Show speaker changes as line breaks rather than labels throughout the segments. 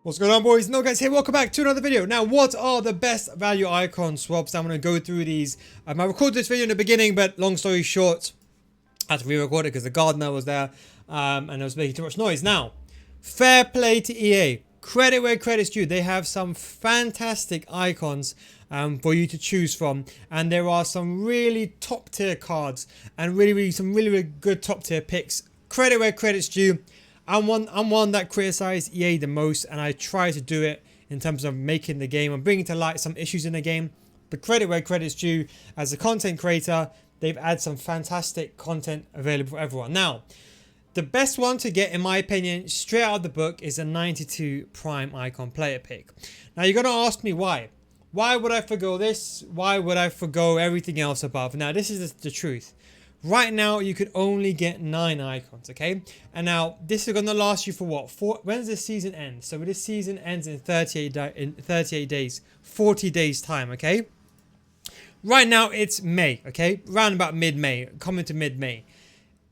What's going on, boys? No guys here, welcome back to another video. Now, what are the best value icon swaps? I'm going to go through these. I recorded this video in the beginning, but long story short, I had to re-record it because the gardener was there and it was making too much noise. Now, fair play to EA. Credit where credit's due. They have some fantastic icons for you to choose from, and there are some really top tier cards and some really good top tier picks. Credit where credit's due. I'm one that criticized EA the most, and I try to do it in terms of making the game and bringing to light some issues in the game. But credit where credit's due. As a content creator, they've had some fantastic content available for everyone. Now, the best one to get, in my opinion, straight out of the book is a 92 Prime Icon player pick. Now, you're going to ask me why. Why would I forgo this? Why would I forgo everything else above? Now, this is the truth. Right now, you could only get 9 icons, okay? And now, this is going to last you for what? When does this season end? So, this season ends in 38 days, 40 days time, okay? Right now, it's May, okay? Round about mid-May, coming to mid-May.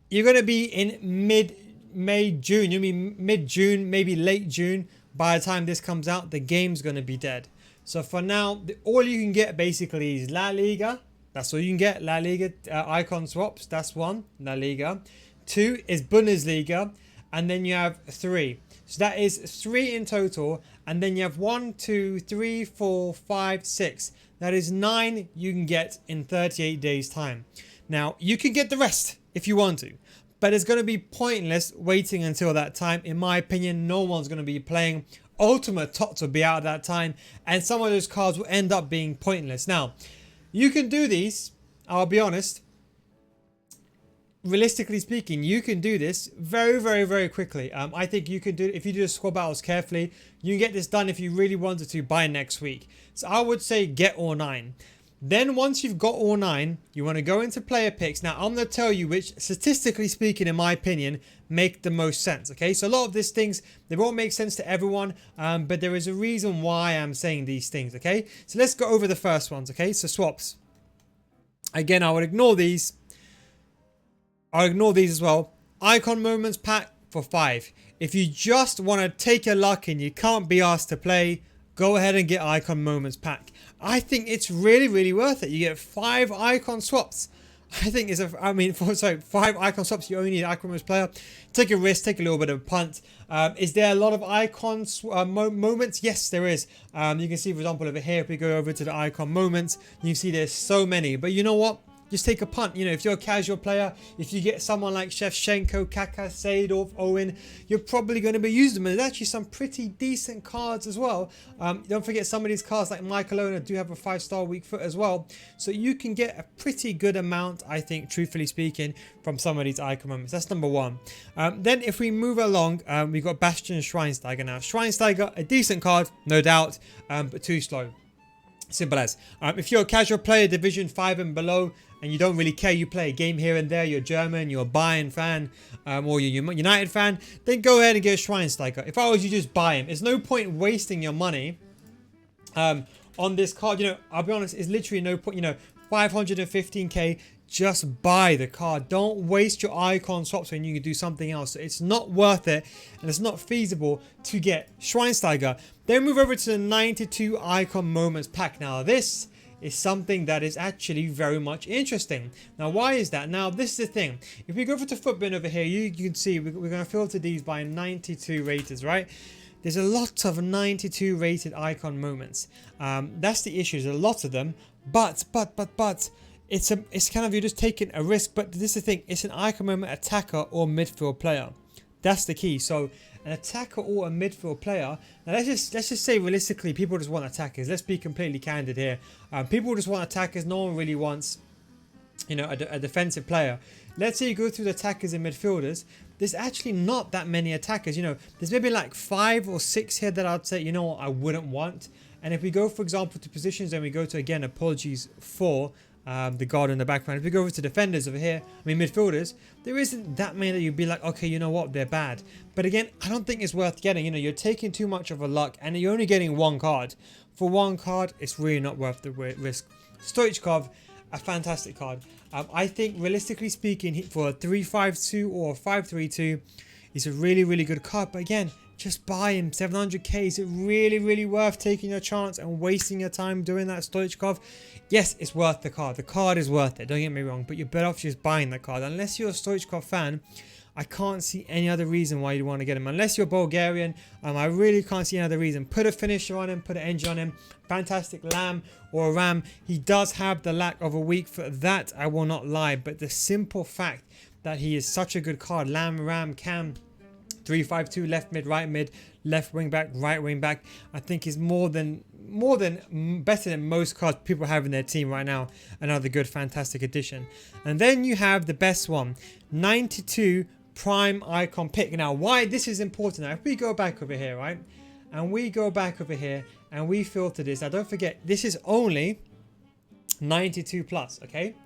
You're going to be in mid-May, June. You'll be mid-June, maybe late June. By the time this comes out, the game's going to be dead. So, for now, all you can get basically is La Liga. That's all you can get. La Liga icon swaps. That's one. La Liga. 2 is Bundesliga. And then you have 3. So that is 3 in total. And then you have 1, 2, 3, 4, 5, 6. That is 9 you can get in 38 days time. Now, you can get the rest if you want to. But it's going to be pointless waiting until that time. In my opinion, no one's going to be playing. Ultimate Tots will be out at that time. And some of those cards will end up being pointless. Now, you can do these, I'll be honest, realistically speaking, you can do this very quickly. I think you can do it if you do the squad battles carefully. You can get this done if you really wanted to by next week. So I would say get all 9. Then once you've got all 9, you want to go into player picks. Now I'm going to tell you which, statistically speaking, in my opinion, make the most sense. Okay, so a lot of these things, they won't make sense to everyone, but there is a reason why I'm saying these things. Okay, so let's go over the first ones. Okay, so swaps. Again, I would ignore these. I'll ignore these as well. Icon moments pack for 5. If you just want to take your luck and you can't be asked to play, go ahead and get icon moments pack. I think it's really worth it. You get 5 icon swaps. I think it's 5 icon swaps. You only need an icon moments player. Take a risk, take a little bit of a punt. Is there a lot of icon moments? Yes, there is. You can see, for example, over here, if we go over to the icon moments, you see there's so many. But you know what? Just take a punt. You know, if you're a casual player, if you get someone like Shevchenko, Kaká, Seedorf, Owen, you're probably going to be using them. And there's actually some pretty decent cards as well. Don't forget, some of these cards like Michael Owen do have a 5-star weak foot as well. So you can get a pretty good amount, I think, truthfully speaking, from some of these icon moments. That's number 1. Then if we move along, we've got Bastian Schweinsteiger now. Schweinsteiger, a decent card, no doubt, but too slow. Simple as. If you're a casual player, Division 5 and below, and you don't really care, you play a game here and there, you're German, you're a Bayern fan, or you're a United fan, then go ahead and get a Schweinsteiger. If I was you, just buy him. There's no point wasting your money on this card. You know, I'll be honest, it's literally no point. You know, 515k, just buy the card. Don't waste your icon swaps when you can do something else. It's not worth it, and it's not feasible to get Schweinsteiger. Then move over to the 92 icon moments pack. Now this is something that is actually very much interesting. Now, why is that? Now, this is the thing. If we go over to Footbin over here, you can see we're going to filter these by 92 raters, right? There's a lot of 92 rated icon moments. That's the issue. There's a lot of them, but it's kind of, you're just taking a risk. But this is the thing. It's an icon moment attacker or midfield player. That's the key. So an attacker or a midfield player. Now let's just say realistically, people just want attackers. Let's be completely candid here. People just want attackers. No one really wants, you know, a defensive player. Let's say you go through the attackers and midfielders. There's actually not that many attackers. You know, there's maybe like 5 or 6 here that I'd say, you know what, I wouldn't want. And if we go, for example, to positions, then we go to, again, apologies for the guard in the background. If we go over to defenders over here, midfielders, there isn't that many that you'd be like, okay, you know what, they're bad. But again, I don't think it's worth getting. You know, you're taking too much of a luck, and you're only getting 1 card. For 1 card, it's really not worth the risk. Stoichkov, a fantastic card. I think, realistically speaking, for a 3-5-2 or a 5-3-2, it's a really good card. But again, just buy him. 700k. Is it really, really worth taking your chance and wasting your time doing that, Stoichkov? Yes, it's worth the card. The card is worth it, don't get me wrong, but you're better off just buying the card. Unless you're a Stoichkov fan, I can't see any other reason why you'd want to get him. Unless you're Bulgarian, I really can't see any other reason. Put a finisher on him, put an engine on him. Fantastic lamb or ram. He does have the lack of a weak foot. That I will not lie. But the simple fact that he is such a good card. Lamb, ram, cam, 3-5-2, left mid, right mid, left wing back, right wing back. I think is better than most cards people have in their team right now. Another good, fantastic addition. And then you have the best one, 92 prime icon pick. Now, why this is important? Now, if we go back over here, right, and we go back over here and we filter this. Now, don't forget, this is only 92 plus. Okay.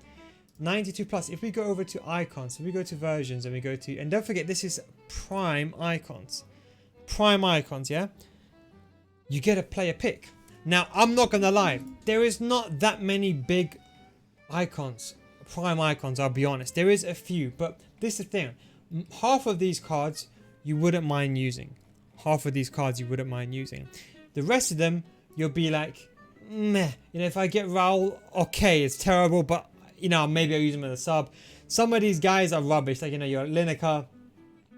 92 plus. If we go over to icons, so we go to versions and we go to, and don't forget this is prime icons, yeah, you get a player pick. Now I'm not gonna lie, there is not that many big icons, prime icons, I'll be honest. There is a few, but this is the thing, half of these cards you wouldn't mind using, the rest of them you'll be like, meh, you know, if I get Raul, okay, it's terrible, but you know, maybe I'll use them as a sub. Some of these guys are rubbish, like, you know, your Lineker.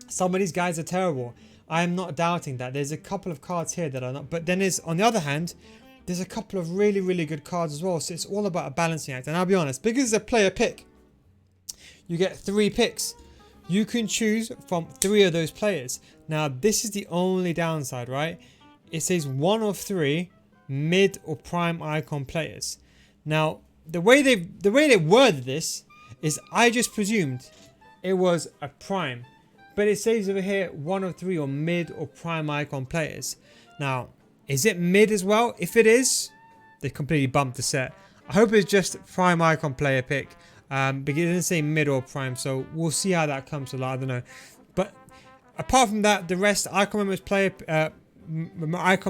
Some of these guys are terrible. I'm not doubting that. There's a couple of cards here that are not. But then there's, on the other hand, there's a couple of really, really good cards as well. So it's all about a balancing act. And I'll be honest, because it's a player pick, you get 3 picks. You can choose from 3 of those players. Now, this is the only downside, right? It says 1 of 3 mid or prime icon players. Now, the way they worded this is I just presumed it was a prime, but it says over here 1 of 3 or mid or prime icon players. Now, is it mid as well? If it is, they completely bumped the set. I hope it's just prime icon player pick, because it didn't say mid or prime, so we'll see how that comes to light. I don't know, but apart from that, the rest icon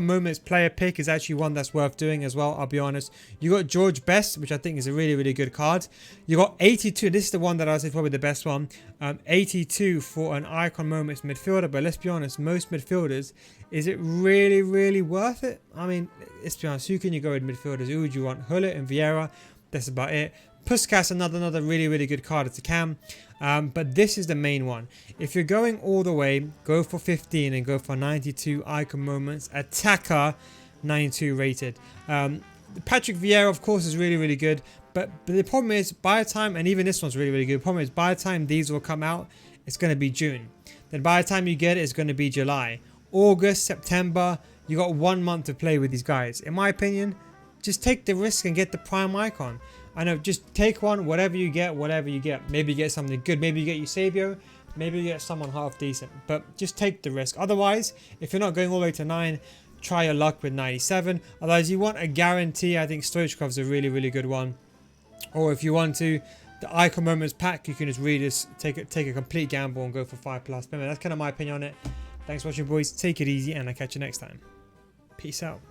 moments player pick is actually one that's worth doing as well, I'll be honest. You got George Best, which I think is a really, really good card. You got 82, this is the one that I say probably the best one, 82 for an icon moments midfielder. But let's be honest, most midfielders, is it really, really worth it? I mean, let's be honest, who can you go with midfielders? Who would you want? Hullet and Vieira, that's about it. Puskas, another really, really good card. It's a cam. But this is the main one. If you're going all the way, go for 15 and go for 92 icon moments. Attacker, 92 rated. Patrick Vieira, of course, is really, really good. But the problem is, by the time, and even this one's really, really good. The problem is, by the time these will come out, it's going to be June. Then by the time you get it, it's going to be July. August, September, you got 1 month to play with these guys. In my opinion, just take the risk and get the prime icon. I know, just take one, whatever you get. Maybe you get something good. Maybe you get Eusebio. Maybe you get someone half decent. But just take the risk. Otherwise, if you're not going all the way to 9, try your luck with 97. Otherwise, you want a guarantee. I think Stoichkov's a really, really good one. Or if you want to, the Icon Moments pack, you can just really just take a complete gamble and go for 5+. But anyway, that's kind of my opinion on it. Thanks for watching, boys. Take it easy, and I'll catch you next time. Peace out.